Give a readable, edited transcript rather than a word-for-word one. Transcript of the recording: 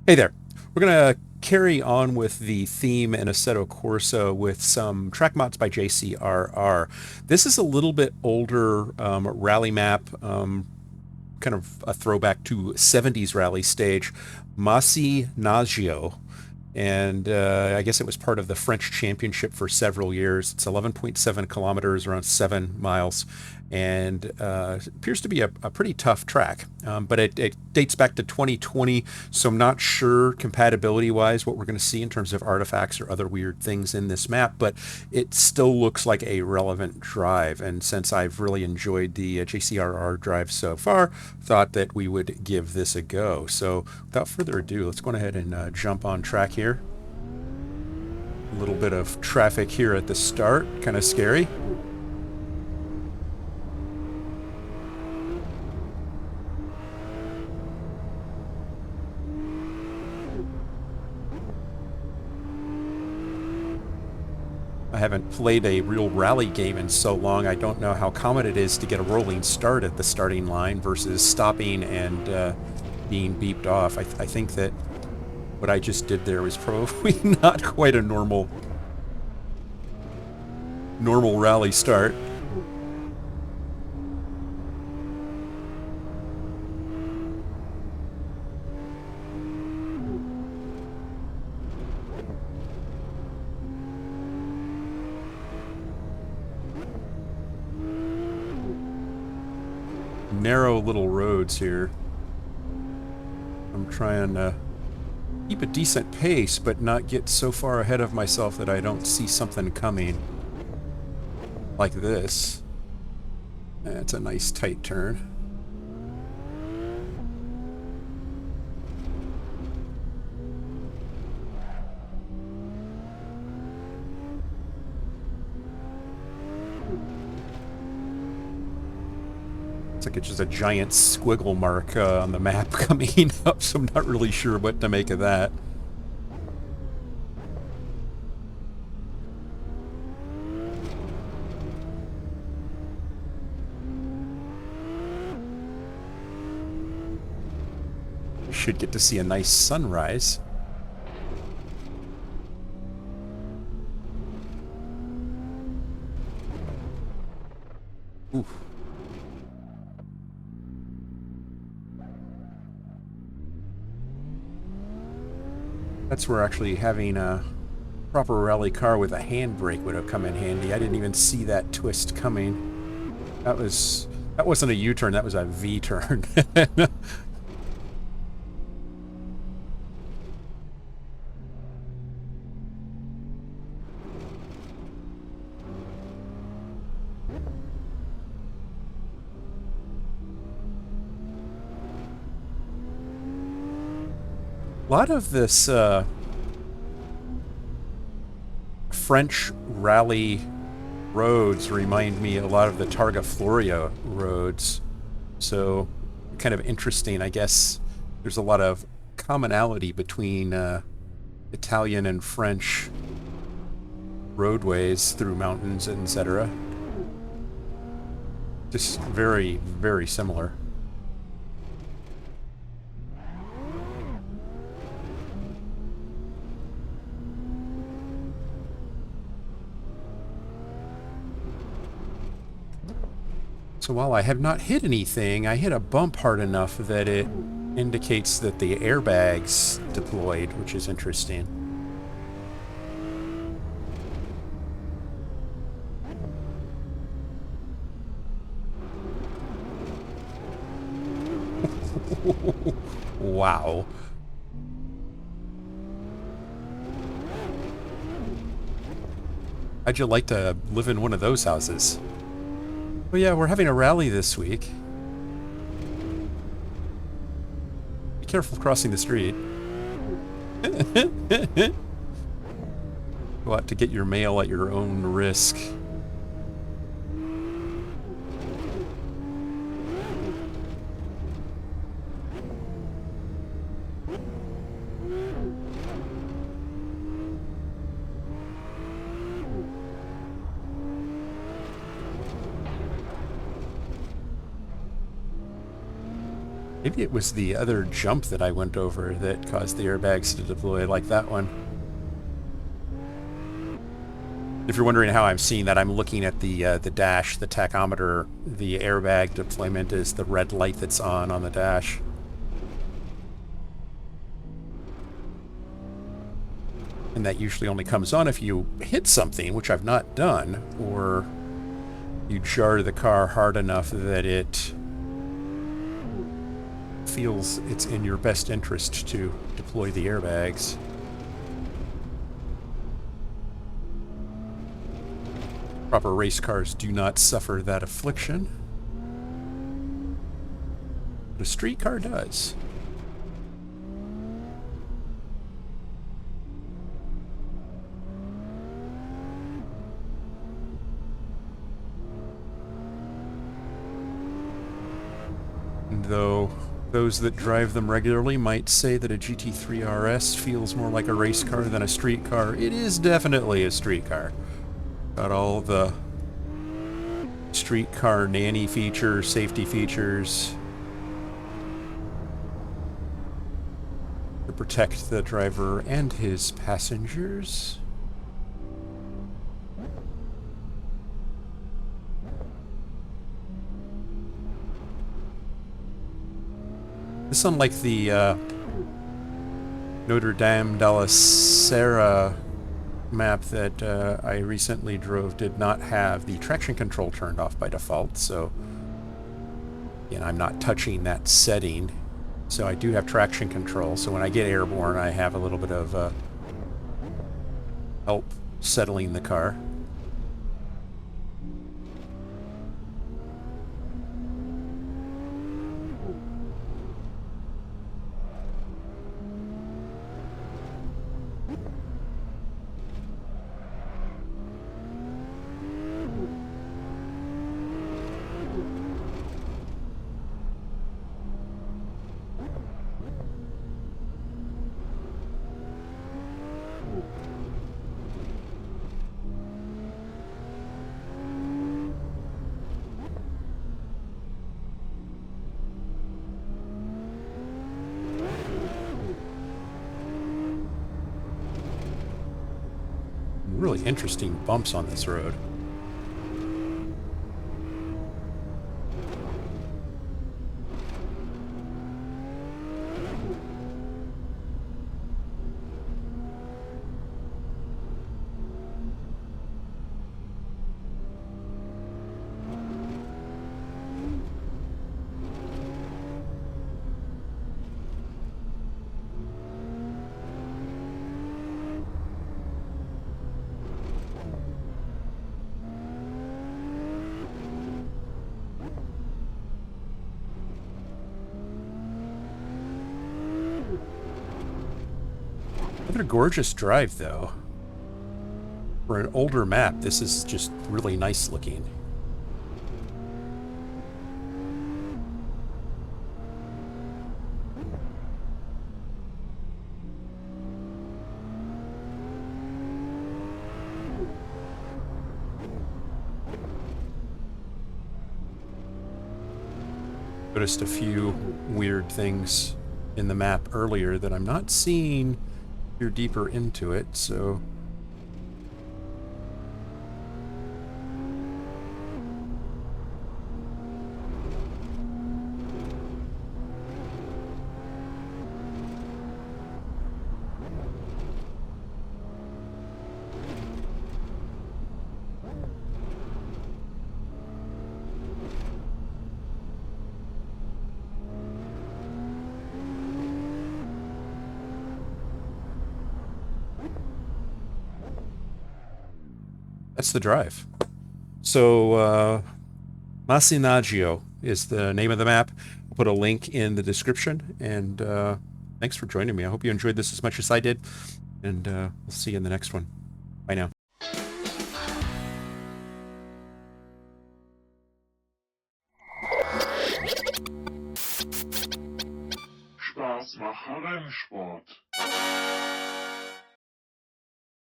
Hey there. We're going to carry on with the theme in Assetto Corsa with some track mods by JCRR. This is a little bit older rally map, kind of a throwback to 70s rally stage, Macinaggio. And I guess it was part of the French Championship for several years. It's 11.7 kilometers, around 7 miles, and appears to be a pretty tough track. But it dates back to 2020, so I'm not sure compatibility-wise what we're going to see in terms of artifacts or other weird things in this map, but it still looks like a relevant drive. And since I've really enjoyed the JCRR drive so far, thought that we would give this a go. So without further ado, let's go ahead and jump on track here. A little bit of traffic here at the start, kind of scary. I haven't played a real rally game in so long. I don't know how common it is to get a rolling start at the starting line versus stopping and being beeped off. I think that what I just did there was probably not quite a normal rally start. Narrow little roads here. I'm trying to keep a decent pace, but not get so far ahead of myself that I don't see something coming. Like this. That's a nice tight turn. It's like it's just a giant squiggle mark on the map coming up, so I'm not really sure what to make of that. Should get to see a nice sunrise. Ooh. That's where actually having a proper rally car with a handbrake would have come in handy. I didn't even see that twist coming. That wasn't a U-turn, that was a V-turn. A lot of this French rally roads remind me a lot of the Targa Florio roads. So kind of interesting. I guess there's a lot of commonality between Italian and French roadways through mountains, etc. Just very, very similar. So while I have not hit anything, I hit a bump hard enough that it indicates that the airbag's deployed, which is interesting. Wow. How'd you like to live in one of those houses? Well, yeah, we're having a rally this week. Be careful crossing the street. Go out to get your mail at your own risk. Maybe it was the other jump that I went over that caused the airbags to deploy like that one. If you're wondering how I'm seeing that, I'm looking at the dash, the tachometer. The airbag deployment is the red light that's on the dash. And that usually only comes on if you hit something, which I've not done, or you jar the car hard enough that it feels it's in your best interest to deploy the airbags. Proper race cars do not suffer that affliction, but a street car does. And though those that drive them regularly might say that a GT3 RS feels more like a race car than a street car, it is definitely a street car. Got all the street car nanny features, safety features to protect the driver and his passengers. This, unlike the Notre Dame de la Serra map that I recently drove, did not have the traction control turned off by default, so I'm not touching that setting. So I do have traction control, so when I get airborne I have a little bit of help settling the car. Really interesting bumps on this road. Another gorgeous drive, though. For an older map, this is just really nice looking. Noticed a few weird things in the map earlier that I'm not seeing here deeper into it, so that's the drive. So, Macinaggio is the name of the map. I'll put a link in the description, and thanks for joining me. I hope you enjoyed this as much as I did, and we'll see you in the next one. Bye now. Spaß mache Rennsport.